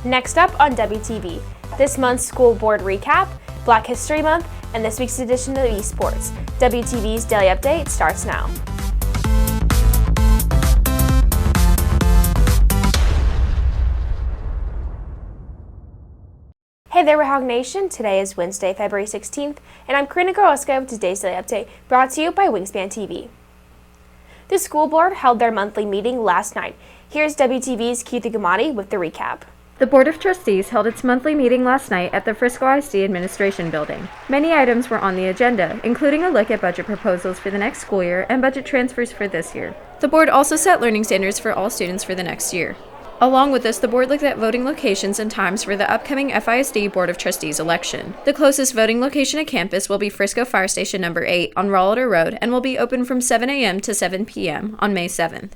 Next up on WTV, this month's school board recap, Black History Month, and this week's edition of Esports. WTV's Daily Update starts now. Hey there, Hog Nation. Today is Wednesday, February 16th, and I'm Karina Goroska with today's Daily Update, brought to you by Wingspan TV. The school board held their monthly meeting last night. Here's WTV's Keitha Gamadi with the recap. The Board of Trustees held its monthly meeting last night at the Frisco ISD Administration Building. Many items were on the agenda, including a look at budget proposals for the next school year and budget transfers for this year. The board also set learning standards for all students for the next year. Along with this, the board looked at voting locations and times for the upcoming FISD Board of Trustees election. The closest voting location at campus will be Frisco Fire Station number 8 on Rollader Road and will be open from 7 a.m. to 7 p.m. on May 7th.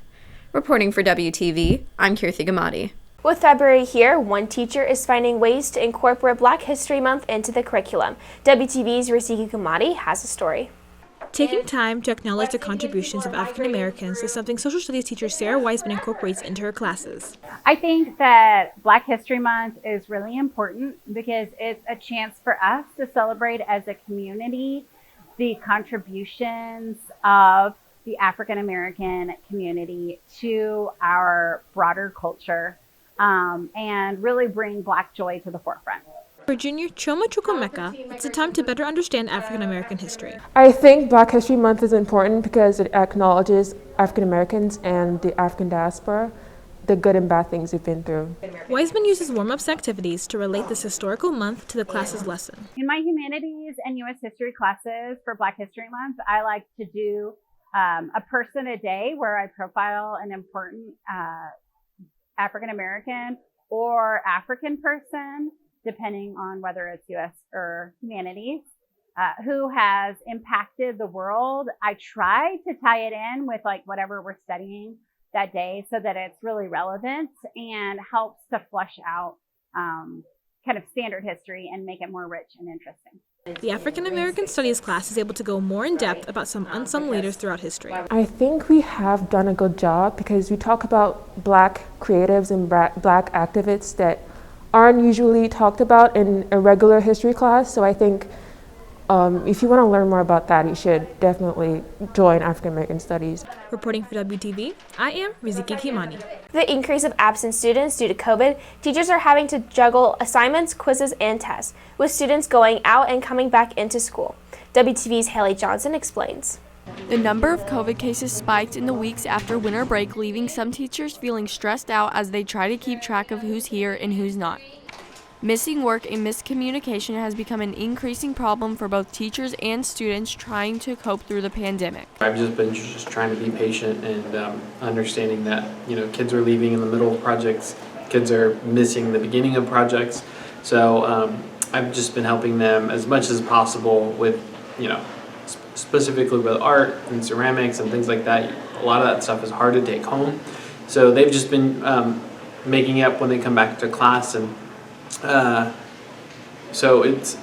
Reporting for WTV, I'm Keitha Gamadi. With February here, one teacher is finding ways to incorporate Black History Month into the curriculum. WTV's Riziki Gamadi has a story. Taking time to acknowledge the contributions of African Americans is something social studies teacher Sarah Wiseman incorporates into her classes. I think that Black History Month is really important because it's a chance for us to celebrate as a community the contributions of the African American community to our broader culture and really bring Black joy to the forefront. For junior Choma Chukwemeka, it's a time to better understand African American history. I think Black History Month is important because it acknowledges African Americans and the African diaspora, the good and bad things they've been through. Wiseman uses warm-ups and activities to relate this historical month to the class's lesson. In my humanities and U.S. history classes for Black History Month, I like to do a person a day where I profile an important African American or African person, depending on whether it's U.S. or humanities, who has impacted the world. I try to tie it in with like whatever we're studying that day so that it's really relevant and helps to flush out kind of standard history and make it more rich and interesting. The African American Studies class is able to go more in depth about some unsung leaders throughout history. I think we have done a good job because we talk about Black creatives and Black activists that aren't usually talked about in a regular history class. So I think if you want to learn more about that, you should definitely join African American Studies. Reporting for WTV, I am Riziki Kimani. The increase of absent students due to COVID, teachers are having to juggle assignments, quizzes, and tests, with students going out and coming back into school. WTV's Haley Johnson explains. The number of COVID cases spiked in the weeks after winter break, leaving some teachers feeling stressed out as they try to keep track of who's here and who's not. Missing work and miscommunication has become an increasing problem for both teachers and students trying to cope through the pandemic. I've just been trying to be patient and understanding that kids are leaving in the middle of projects, kids are missing the beginning of projects. So I've just been helping them as much as possible with specifically with art and ceramics and things like that. A lot of that stuff is hard to take home. So they've just been making up when they come back to class, and so it's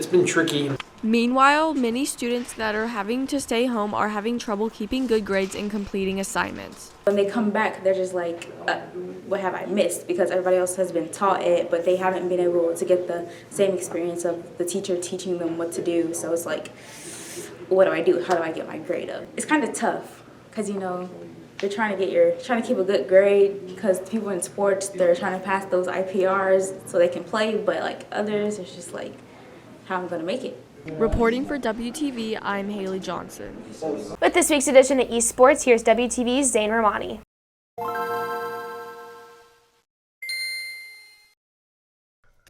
been tricky. Meanwhile, many students that are having to stay home are having trouble keeping good grades and completing assignments. When they come back, they're just like, what have I missed? Because everybody else has been taught it, but they haven't been able to get the same experience of the teacher teaching them what to do. So it's like, what do I do? How do I get my grade up? It's kind of tough because, they're trying to keep a good grade because people in sports, they're trying to pass those IPRs so they can play, but like others, it's just like, how am I going to make it? Reporting for WTV, I'm Haley Johnson. With this week's edition of Esports, here's WTV's Zain Rahmani.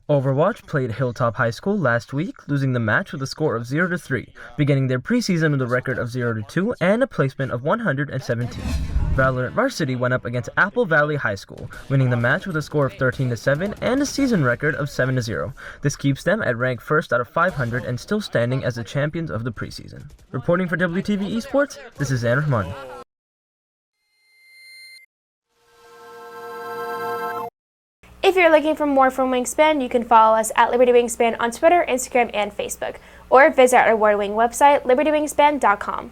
Overwatch played Hilltop High School last week, losing the match with a score of 0-3, beginning their preseason with a record of 0-2 and a placement of 117. Valorant Varsity went up against Apple Valley High School, winning the match with a score of 13-7 and a season record of 7-0. This keeps them at rank 1st out of 500 and still standing as the champions of the preseason. Reporting for WTV Esports, this is Zain Rahmani. If you're looking for more from Wingspan, you can follow us at Liberty Wingspan on Twitter, Instagram, and Facebook, or visit our award-winning website, libertywingspan.com.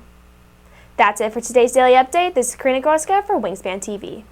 That's it for today's Daily Update. This is Karina Goroska for Wingspan TV.